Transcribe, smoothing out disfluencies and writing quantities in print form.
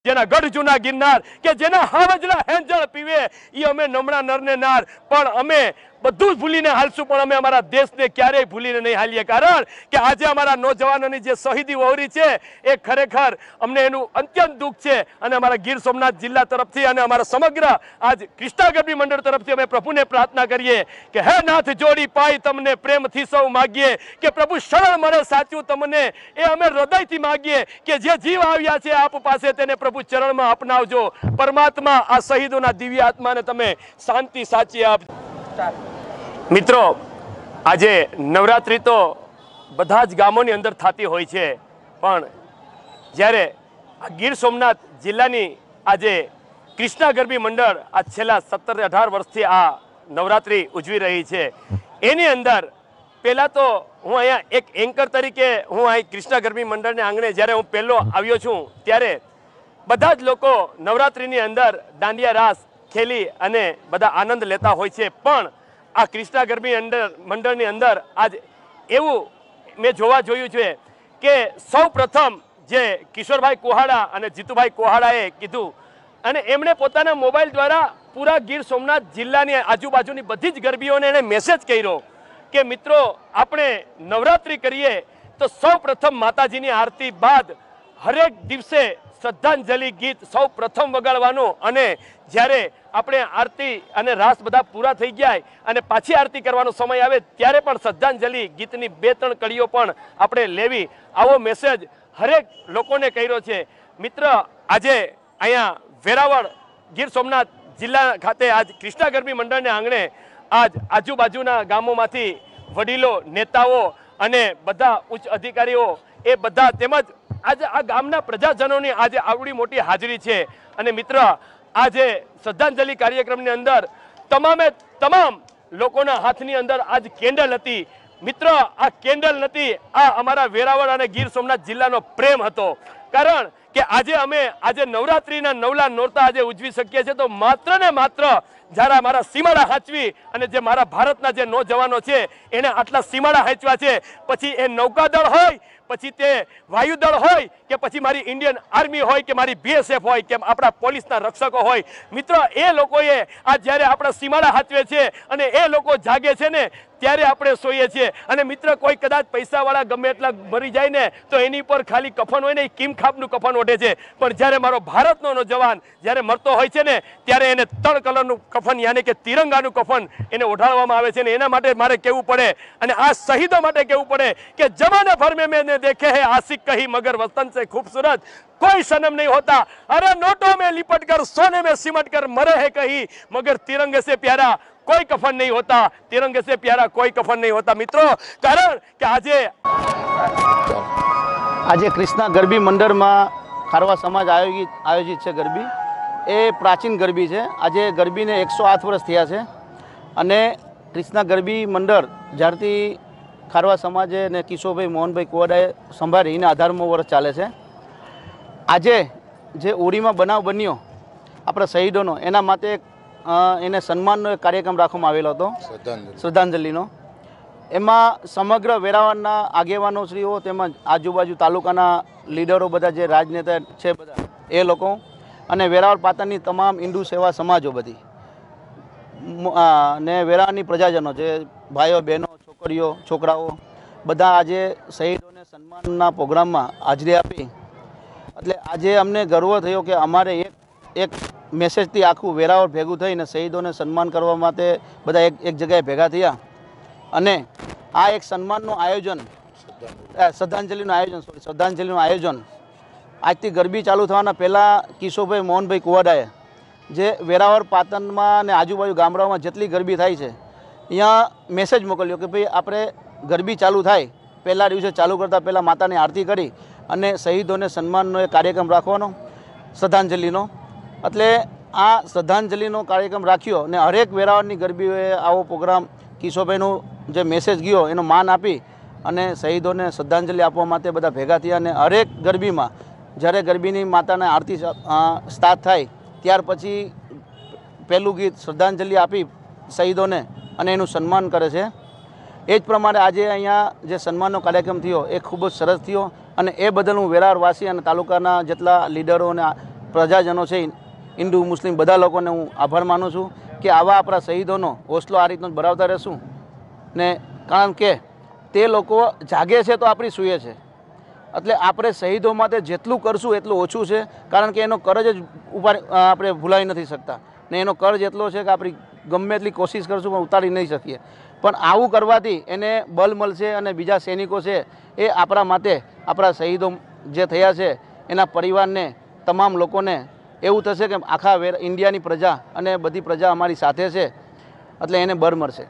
જેના ગઢ જૂના ગિરનાર કે જેના હાવજલા હેંજળ પીવે એ અમે નમણા નરને નાર પણ અમે બધું જ ભૂલીને હાલશું પણ અમે અમારા દેશને ક્યારેય ભૂલીને નહીં હાલીએ કારણ કે આજે અમારા નોજવાનોની જે શહીદી વહોરી છે એ ખરેખર અમને એનું અત્યંત દુઃખ છે અને અમારા ગીર સોમનાથ જિલ્લા તરફથી અને અમારા સમગ્ર આજ કૃષ્ણા ગરબી મંડળ તરફથી અમે પ્રભુને પ્રાર્થના કરીએ કે હે નાથ જોડી પાઈ તમને પ્રેમથી સૌ માગીએ કે પ્રભુ શરણ મળે સાચું તમને એ અમે હૃદયથી માગીએ કે જે જીવ આવ્યા છે આપ પાસે તેને પ્રભુ ચરણમાં અપનાવજો પરમાત્મા આ શહીદોના દિવ્ય આત્માને તમે શાંતિ સાચી આપજો। મિત્રો આજે નવરાત્રિ તો બધા જ ગામોની અંદર થતી હોય છે પણ જ્યારે આ ગીર સોમનાથ જિલ્લાની આજે કૃષ્ણા ગરબી મંડળ આ છેલ્લા 17-18 વર્ષથી આ નવરાત્રિ ઉજવી રહી છે એની અંદર પહેલાં તો હું અહીંયા એક એન્કર તરીકે હું અહીં કૃષ્ણા ગરબી મંડળને આંગણે જ્યારે હું પહેલો આવ્યો છું ત્યારે બધા જ લોકો નવરાત્રિની અંદર દાંડિયા રાસ ખેલી અને બધા આનંદ લેતા હોય છે પણ આ કૃષ્ણા ગરબી મંડળની અંદર આજ એવું મેં જોવા જોયું છે કે સૌ પ્રથમ જે કિશોરભાઈ કોહાડા અને જીતુભાઈ કોહાડાએ કીધું અને એમણે પોતાના મોબાઈલ દ્વારા પૂરા ગીર સોમનાથ જિલ્લાની આજુબાજુની બધી જ ગરબીઓને એણે મેસેજ કર્યો કે મિત્રો આપણે નવરાત્રિ કરીએ તો સૌ પ્રથમ માતાજીની આરતી બાદ હરેક દિવસે શ્રદ્ધાંજલિ ગીત સૌ પ્રથમ વગાડવાનું અને જ્યારે આપણે આરતી અને રાસ બધા પૂરા થઈ ગયા અને પાછી આરતી કરવાનો સમય આવે ત્યારે પણ શ્રદ્ધાંજલિ ગીતની 2-3 કડીઓ પણ આપણે લેવી આવો મેસેજ હરેક લોકોને કર્યો છે। મિત્ર આજે અહીંયા વેરાવળ ગીર સોમનાથ જિલ્લા ખાતે આજ કૃષ્ણા ગરબી મંડળને આંગણે આજ આજુબાજુના ગામોમાંથી વડીલો નેતાઓ અને બધા ઉચ્ચ અધિકારીઓ એ બધા તેમજ આજે આ ગામના પ્રજાજનોની આજે આવડી મોટી હાજરી છે અને મિત્ર આજે શ્રદ્ધાંજલિ કાર્યક્રમની અંદર તમામ લોકોના હાથની અંદર આજ કેન્ડલ હતી। મિત્ર આ કેન્ડલ નથી આ અમારા વેરાવળ અને ગીર સોમનાથ જિલ્લાનો પ્રેમ હતો કારણ કે આજે નવરાત્રિના નવલા નોરતા આજે ઉજવી શકીએ છીએ તો માત્ર ને માત્ર જ્યારે મારા સીમાડા હાંચવી અને જે મારા ભારતના જે નોજવાનો છે એને આટલા સીમાડા હાંચવા છે પછી એ નૌકાદળ હોય પછી તે વાયુદળ હોય કે પછી મારી ઇન્ડિયન આર્મી હોય કે મારી BSF હોય કે આપણા પોલીસના રક્ષકો હોય મિત્ર એ લોકોએ આ જ્યારે આપણા સીમાડા હાંચવે છે અને એ લોકો જાગે છે ને ત્યારે આપણે સોઈએ છીએ અને મિત્ર કોઈ કદાચ પૈસાવાળા ગમે એટલા મરી જાય ને તો એની પર ખાલી કફન હોય ને એ કિમખાબનું કફન ઓઢે છે પણ જ્યારે મારો ભારતનો નોજવાન જ્યારે મરતો હોય છે ને ત્યારે એને 3 કલરનું કફન યાની કે તિરંગાનું કફન એને ઓઢાડવામાં આવે છે ને એના માટે મારે કહેવું પડે અને આ શહીદો માટે કહેવું પડે કે જમાને ભર में मैंने देखे हैं आशिक कहीं मगर वतन से खूबसूरत कोई सनम नहीं होता अरे नोटों में लिपट कर सोने में सिमट कर मरे हैं कहीं मगर तिरंगे से प्यारा कोई कफन नहीं होता तिरंगे से प्यारा कोई कफन नहीं होता। મિત્રો કારણ કે આજે કૃષ્ણા ગરબી મંડળમાં ખારવા સમાજ આયોજિત છે ગરબી એ પ્રાચીન ગરબી છે। આજે ગરબીને 108 વર્ષ થયા છે અને કૃષ્ણા ગરબી મંડળ જ્યારથી ખારવા સમાજે ને કિશોરભાઈ મોહનભાઈ કોવાડાએ સંભાળી એને 18મું વર્ષ ચાલે છે। આજે જે ઓડીમાં બનાવ બન્યો આપણા શહીદોનો એના માટે એને સન્માનનો એક કાર્યક્રમ રાખવામાં આવેલો હતો શ્રદ્ધાંજલિનો। એમાં સમગ્ર વેરાવળના આગેવાનોશ્રીઓ તેમજ આજુબાજુ તાલુકાના લીડરો બધા જે રાજનેતા છે બધા એ લોકો અને વેરાવળ પાટણની તમામ હિન્દુ સેવા સમાજો બધી ને વેરાવળની પ્રજાજનો જે ભાઈઓ બહેનો છોકરીઓ છોકરાઓ બધા આજે શહીદોને સન્માનના પ્રોગ્રામમાં હાજરી આપી એટલે આજે અમને ગર્વ થયો કે અમારે એક મેસેજથી આખું વેરાવળ ભેગું થઈને શહીદોને સન્માન કરવા માટે બધા એક જગ્યાએ ભેગા થયા અને આ એક સન્માનનું આયોજન શ્રદ્ધાંજલિનું આયોજન આજથી ગરબી ચાલુ થવાના પહેલાં કિશોરભાઈ મોહનભાઈ કુવાડાએ જે વેરાવળ પાટણમાં અને આજુબાજુ ગામડાઓમાં જેટલી ગરબી થાય છે અહીંયા મેસેજ મોકલ્યો કે ભાઈ આપણે ગરબી ચાલુ થાય પહેલા દિવસે ચાલુ કરતાં પહેલાં માતાની આરતી કરી અને શહીદોને સન્માનનો એક કાર્યક્રમ રાખવાનો શ્રદ્ધાંજલિનો એટલે આ શ્રદ્ધાંજલિનો કાર્યક્રમ રાખ્યો અને હરેક વેરાવળની ગરબીઓએ આવો પ્રોગ્રામ કિશોરભાઈનો જે મેસેજ ગયો એનો માન આપી અને શહીદોને શ્રદ્ધાંજલિ આપવા માટે બધા ભેગા થયા અને હરેક ગરબીમાં જ્યારે ગરબીની માતાના આરતી સ્ટાર્ટ થાય ત્યાર પછી પહેલું ગીત શ્રદ્ધાંજલિ આપી શહીદોને અને એનું સન્માન કરે છે। એ જ પ્રમાણે આજે અહીંયા જે સન્માનનો કાર્યક્રમ થયો એ ખૂબ જ સરસ થયો અને એ બદલ હું વેરાવળવાસી અને તાલુકાના જેટલા લીડરો અને પ્રજાજનો છે, હિન્દુ મુસ્લિમ બધા લોકોને હું આભાર માનું છું કે આવા આપણા શહીદોનો હોસલો આ રીતનો ભરાવતા રહેશું ને, કારણ કે તે લોકો જાગે છે તો આપણી સૂએ છે. એટલે આપણે શહીદો માટે જેટલું કરશું એટલું ઓછું છે, કારણ કે એનો કરજ જ આપણે ભૂલાવી નથી શકતા ને એનો કરજ એટલો છે કે આપણી ગમે એટલી કોશિશ કરશું પણ ઉતારી નહીં શકીએ. પણ આવું કરવાથી એને બળ મળશે અને બીજા સૈનિકો છે એ આપણા માટે, આપણા શહીદો જે થયા છે એના પરિવારને, તમામ લોકોને એવું થશે કે આખા ઇન્ડિયાની પ્રજા અને બધી પ્રજા અમારી સાથે છે, એટલે એને બળ મળશે.